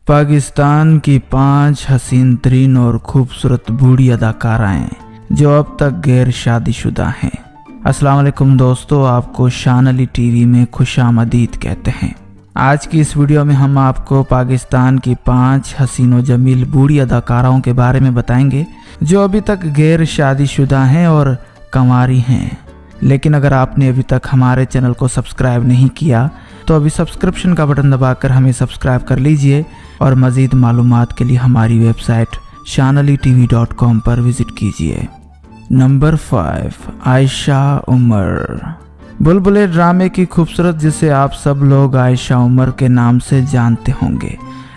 पाकिस्तान की 5 हसीन तरीन और खूबसूरत बूढ़ी अदाकाराएं जो अब तक गैर शादीशुदा हैं। अस्सलाम वालेकुम दोस्तों, आपको शान अली टीवी में खुशामदीद कहते हैं। आज की इस वीडियो में हम आपको पाकिस्तान की 5 हसीन व जमील बूढ़ी अदाकाराओं के बारे में बताएंगे जो अभी तक गैर शादीशुदा हैं और कंवारी हैं। लेकिन अगर आपने अभी तक हमारे चैनल को सब्सक्राइब नहीं किया तो अभी सब्सक्रिप्शन का बटन दबाकर हमें सब्सक्राइब कर लीजिए और मज़ीद मालूमात के लिए हमारी वेबसाइट shanalitv.com पर विज़िट कीजिए। नंबर 5, आयशा उमर। बुलबुले ड्रामे की खूबसूरत जिसे आप सब लोग आयशा उमर के नाम से जानते होंगे।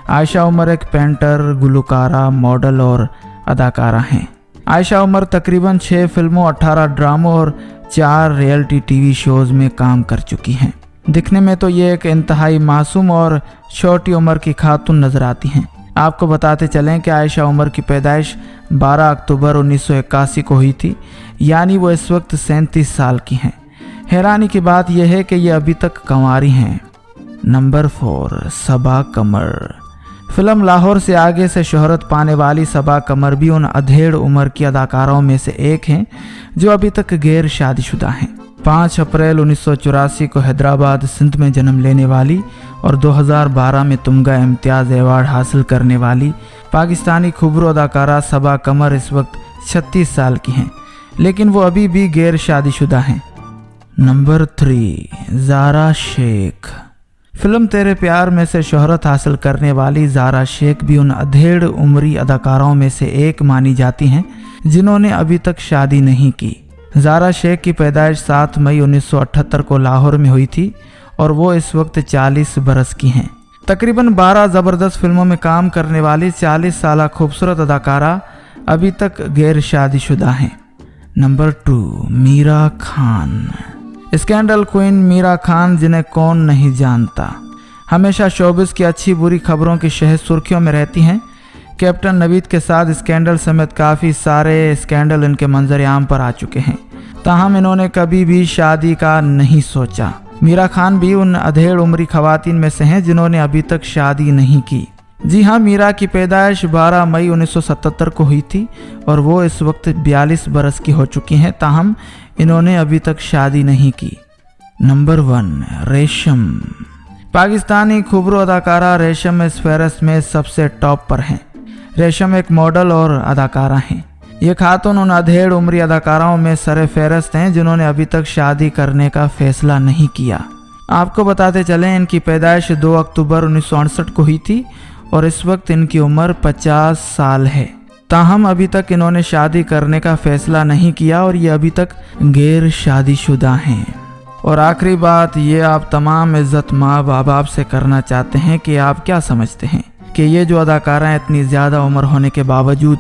आयशा उमर एक पेंटर, गुलकारा, मॉडल और अदाकारा हैं। आयशा उमर तकरीबन 6 फिल्मों, 18 ड्रामों और 4 रियलिटी टीवी शोज़ में काम कर चुकी हैं। दिखने में तो ये एक इंतहाई मासूम और छोटी उम्र की खातून नजर आती हैं। आपको बताते चलें कि आयशा उमर की पैदाइश 12 अक्टूबर 1981 को हुई थी, यानी वो इस वक्त 37 साल की हैं। हैरानी की बात यह है कि ये अभी तक कंवारी हैं। नंबर 4, सबा कमर। फिल्म लाहौर से आगे से शोहरत पाने वाली सबा कमर भी उन अधेड़ उम्र की अदाकाराओं में से एक हैं जो अभी तक गैर शादीशुदा हैं। 5 अप्रैल 1984 को हैदराबाद सिंध में जन्म लेने वाली और 2012 में तुमगा इम्तियाज़ अवार्ड हासिल करने वाली पाकिस्तानी खूबरू अदाकारा सबा कमर इस वक्त 36 साल की हैं, लेकिन वो अभी भी गैर शादीशुदा हैं। नंबर 3, ज़ारा शेख। फिल्म तेरे प्यार में से शोहरत हासिल करने वाली ज़ारा शेख भी उन अधेड़ उम्री अदाकाराओं में से एक मानी जाती हैं जिन्होंने अभी तक शादी नहीं की। ज़ारा शेख की पैदाइश 7 मई 1978 को लाहौर में हुई थी और वो इस वक्त 40 बरस की हैं। तकरीबन 12 ज़बरदस्त फिल्मों में काम करने वाली 40 साला खूबसूरत अदाकारा अभी तक गैर शादीशुदा हैं। Number 2, Meera Khan. Scandal queen Meera Khan, जिन्हें कौन नहीं जानता, हमेशा शोबिस की अच्छी बुरी खबरों की शहद सुर्खियों में रहती हैं। कैप्टन नवीद के साथ स्कैंडल समेत काफ़ी सारे स्कैंडल इनके मंजर आम पर आ चुके हैं, ताहम इन्होंने कभी भी शादी का नहीं सोचा। मीरा खान भी उन अधेड़ उम्री खवातीन में से हैं जिन्होंने अभी तक शादी नहीं की। जी हाँ, मीरा की पैदाइश 12 मई 1977 को हुई थी और वो इस वक्त 42 बरस की हो चुकी हैं, ताहम इन्होंने अभी तक शादी नहीं की। नंबर 1, रेशम। पाकिस्तानी खूबरू अदाकारा रेशम इस फहरिस्त में सबसे टॉप पर हैं। रेशम एक मॉडल और अदाकारा हैं। ये खातून उन अधेड़ उम्री अदाकाराओं में सरे फहरिस्त हैं जिन्होंने अभी तक शादी करने का फैसला नहीं किया। आपको बताते चलें, इनकी पैदाइश 2 अक्टूबर 1968 को हुई थी और इस वक्त इनकी उम्र 50 साल है, ताहम अभी तक इन्होंने शादी करने का फैसला नहीं किया और ये अभी तक गैर शादीशुदा हैं। और आखिरी बात, ये आप तमाम इज्जत माँ बाप से करना चाहते हैं कि आप क्या समझते हैं कि ये जो अदाकारा इतनी ज़्यादा उम्र होने के बावजूद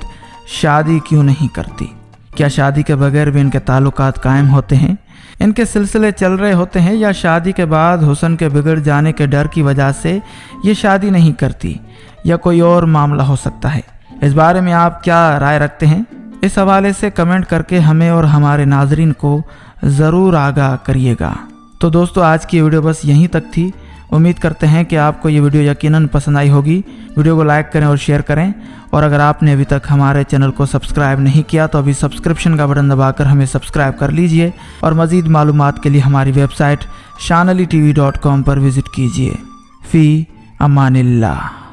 शादी क्यों नहीं करती? क्या शादी के बगैर भी इनके ताल्लुकात कायम होते हैं, इनके सिलसिले चल रहे होते हैं, या शादी के बाद हुस्न के बिगड़ जाने के डर की वजह से ये शादी नहीं करती, या कोई और मामला हो सकता है? इस बारे में आप क्या राय रखते हैं? इस हवाले से कमेंट करके हमें और हमारे नाजरीन को ज़रूर आगाह करिएगा। तो दोस्तों, आज की वीडियो बस यहीं तक थी। उम्मीद करते हैं कि आपको ये वीडियो यकीनन पसंद आई होगी। वीडियो को लाइक करें और शेयर करें, और अगर आपने अभी तक हमारे चैनल को सब्सक्राइब नहीं किया तो अभी सब्सक्रिप्शन का बटन दबाकर हमें सब्सक्राइब कर लीजिए और मज़ीद मालूमात के लिए हमारी वेबसाइट shanalitv.com पर विज़िट कीजिए। फ़ी अमानिल्लाह।